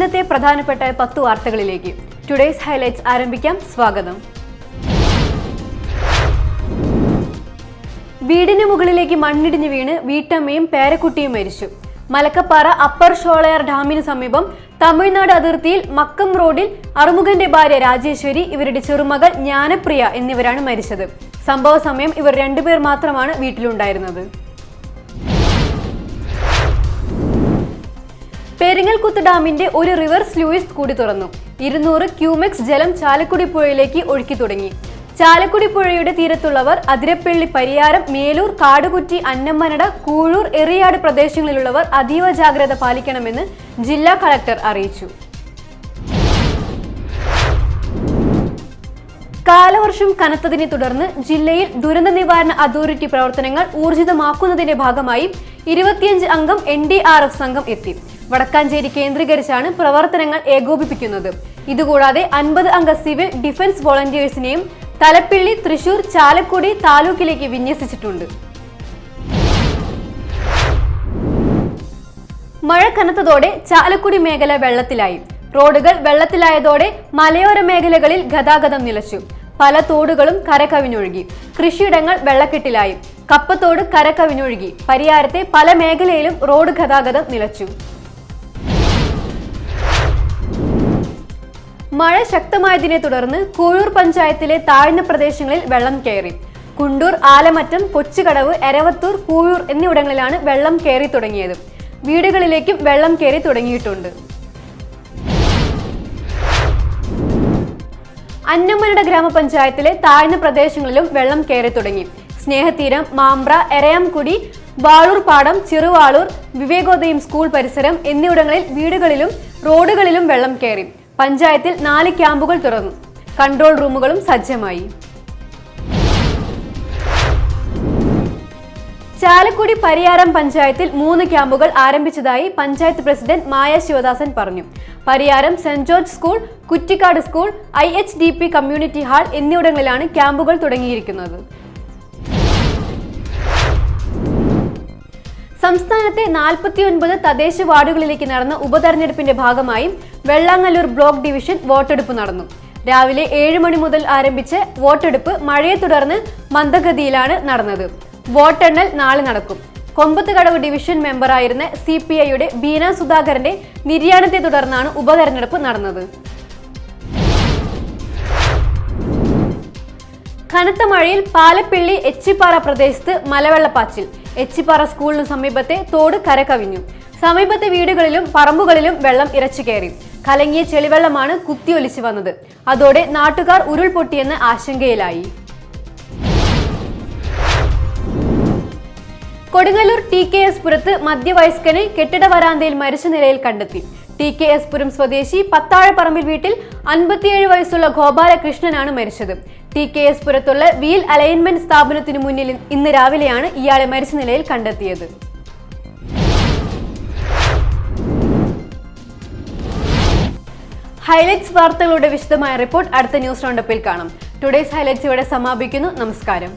ഇന്നത്തെ പ്രധാനപ്പെട്ട 10 വാർത്തകളിലേക്ക് ടുഡേസ് ഹൈലൈറ്റ്സ് ആരംഭിക്കാം. സ്വാഗതം. വീടിന് മുകളിലേക്ക് മണ്ണിടിഞ്ഞു വീണ് വീട്ടമ്മയും പേരക്കുട്ടിയും മരിച്ചു. മലക്കപ്പാറ അപ്പർ ഷോളയാർ ഡാമിന് സമീപം തമിഴ്നാട് അതിർത്തിയിൽ മക്കം റോഡിൽ അറുമുഖന്റെ ഭാര്യ രാജേശ്വരി, ഇവരുടെ ചെറുമകൾ ജ്ഞാനപ്രിയ എന്നിവരാണ് മരിച്ചത്. സംഭവ സമയം ഇവർ 2 പേർ മാത്രമാണ് വീട്ടിലുണ്ടായിരുന്നത്. പെരിങ്ങൽകുത്ത് ഡാമിന്റെ ഒരു റിവേഴ്സ് ലൂയിസ് കൂടി തുറന്നു. 200 ക്യൂമെക്സ് ജലം ചാലക്കുടി പുഴയിലേക്ക് ഒഴുക്കി തുടങ്ങി. ചാലക്കുടി പുഴയുടെ തീരത്തുള്ളവർ അതിരപ്പള്ളി, പരിയാരം, മേലൂർ, കാടുകുറ്റി, അന്നമ്മനട, കൂഴൂർ, എറിയാട് പ്രദേശങ്ങളിലുള്ളവർ അതീവ ജാഗ്രത പാലിക്കണമെന്ന് ജില്ലാ കളക്ടർ അറിയിച്ചു. കാലവർഷം കനത്തതിനെ തുടർന്ന് ജില്ലയിൽ ദുരന്ത നിവാരണ അതോറിറ്റി പ്രവർത്തനങ്ങൾ ഊർജിതമാക്കുന്നതിന്റെ ഭാഗമായി 25 അംഗം NDRF സംഘം എത്തി. വടക്കാഞ്ചേരി കേന്ദ്രീകരിച്ചാണ് പ്രവർത്തനങ്ങൾ ഏകോപിപ്പിക്കുന്നത്. ഇതുകൂടാതെ 50 അംഗ സിവിൽ ഡിഫൻസ് വോളണ്ടിയേഴ്സിനെയും തലപ്പിള്ളി, തൃശൂർ, ചാലക്കുടി താലൂക്കിലേക്ക് വിന്യസിച്ചിട്ടുണ്ട്. മഴ കനത്തതോടെ ചാലക്കുടി മേഖല വെള്ളത്തിലായി. റോഡുകൾ വെള്ളത്തിലായതോടെ മലയോര മേഖലകളിൽ ഗതാഗതം നിലച്ചു. പല തോടുകളും കരകവിഞ്ഞൊഴുകി. കൃഷിയിടങ്ങൾ വെള്ളക്കെട്ടിലായി. കപ്പത്തോട് കരകവിഞ്ഞൊഴുകി. പരിയാരത്തെ പല മേഖലയിലും റോഡ് ഗതാഗതം നിലച്ചു. മഴ ശക്തമായതിനെ തുടർന്ന് കൂഴൂർ പഞ്ചായത്തിലെ താഴ്ന്ന പ്രദേശങ്ങളിൽ വെള്ളം കയറി. കുണ്ടൂർ, ആലമറ്റം, കൊച്ചുകടവ്, എരവത്തൂർ, കൂഴൂർ എന്നിവിടങ്ങളിലാണ് വെള്ളം കയറി തുടങ്ങിയത്. വീടുകളിലേക്കും വെള്ളം കയറി തുടങ്ങിയിട്ടുണ്ട്. അന്നമ്മനട ഗ്രാമപഞ്ചായത്തിലെ താഴ്ന്ന പ്രദേശങ്ങളിലും വെള്ളം കയറി തുടങ്ങി. സ്നേഹതീരം, മാമ്പ്ര, എരയാംകുടി, വാളൂർ പാടം, ചെറുവാളൂർ, വിവേകോദയം സ്കൂൾ പരിസരം എന്നിവിടങ്ങളിൽ വീടുകളിലും റോഡുകളിലും വെള്ളം കയറി. പഞ്ചായത്തിൽ 4 ക്യാമ്പുകൾ തുറന്നു. കൺട്രോൾ റൂമുകളും സജ്ജമായി. ചാലക്കുടി പരിയാരം പഞ്ചായത്തിൽ 3 ക്യാമ്പുകൾ ആരംഭിച്ചതായി പഞ്ചായത്ത് പ്രസിഡന്റ് മായ ശിവദാസൻ പറഞ്ഞു. പരിയാരം സെന്റ് ജോർജ് സ്കൂൾ, കുറ്റിക്കാട് സ്കൂൾ, IHDP കമ്മ്യൂണിറ്റി ഹാൾ എന്നിവിടങ്ങളിലാണ് ക്യാമ്പുകൾ തുടങ്ങിയിരിക്കുന്നത്. സംസ്ഥാനത്തെ 49 തദ്ദേശ വാർഡുകളിലേക്ക് നടന്ന ഉപതെരഞ്ഞെടുപ്പിന്റെ ഭാഗമായി വെള്ളാങ്ങല്ലൂർ ബ്ലോക്ക് ഡിവിഷൻ വോട്ടെടുപ്പ് നടന്നു. രാവിലെ 7 മണി മുതൽ ആരംഭിച്ച വോട്ടെടുപ്പ് മഴയെ തുടർന്ന് മന്ദഗതിയിലാണ് നടന്നത്. വോട്ടെണ്ണൽ നാളെ നടക്കും. കൊമ്പത്തുകടവ് ഡിവിഷൻ മെമ്പറായിരുന്ന CPIയുടെ ബീന സുധാകരന്റെ നിര്യാണത്തെ തുടർന്നാണ് ഉപതെരഞ്ഞെടുപ്പ് നടന്നത്. കനത്ത മഴയിൽ പാലപ്പിള്ളി എച്ചിപ്പാറ പ്രദേശത്ത് മലവെള്ളപ്പാച്ചിൽ. എച്ചിപ്പാറ സ്കൂളിന് സമീപത്തെ തോട് കരകവിഞ്ഞു. സമീപത്തെ വീടുകളിലും പറമ്പുകളിലും വെള്ളം ഇരച്ചു കയറി. കലങ്ങിയ ചെളിവെള്ളമാണ് കുത്തിയൊലിച്ചു വന്നത്. അതോടെ നാട്ടുകാർ ഉരുൾപൊട്ടിയെന്ന് ആശങ്കയിലായി. കൊടുങ്ങല്ലൂർ TKS പുരത്ത് മധ്യവയസ്കനെ കെട്ടിട വരാന്തയിൽ മരിച്ച നിലയിൽ കണ്ടെത്തി. TKS പുരം സ്വദേശി പത്താഴപ്പറമ്പിൽ വീട്ടിൽ 57 വയസ്സുള്ള ഗോപാലകൃഷ്ണനാണ് മരിച്ചത്. TKS പുരത്തുള്ള വീൽ അലൈൻമെന്റ് സ്ഥാപനത്തിനു മുന്നിൽ ഇന്ന് രാവിലെയാണ് ഇയാളെ മരിച്ച നിലയിൽ കണ്ടെത്തിയത്. ഹൈലൈറ്റ്സ് വാർത്തകളുടെ വിശദമായ റിപ്പോർട്ട് അടുത്ത ന്യൂസ് റൗണ്ടപ്പിൽ കാണാം. ടുഡേസ് ഹൈലൈറ്റ്സ് ഇവിടെ സമാപിക്കുന്നു. നമസ്കാരം.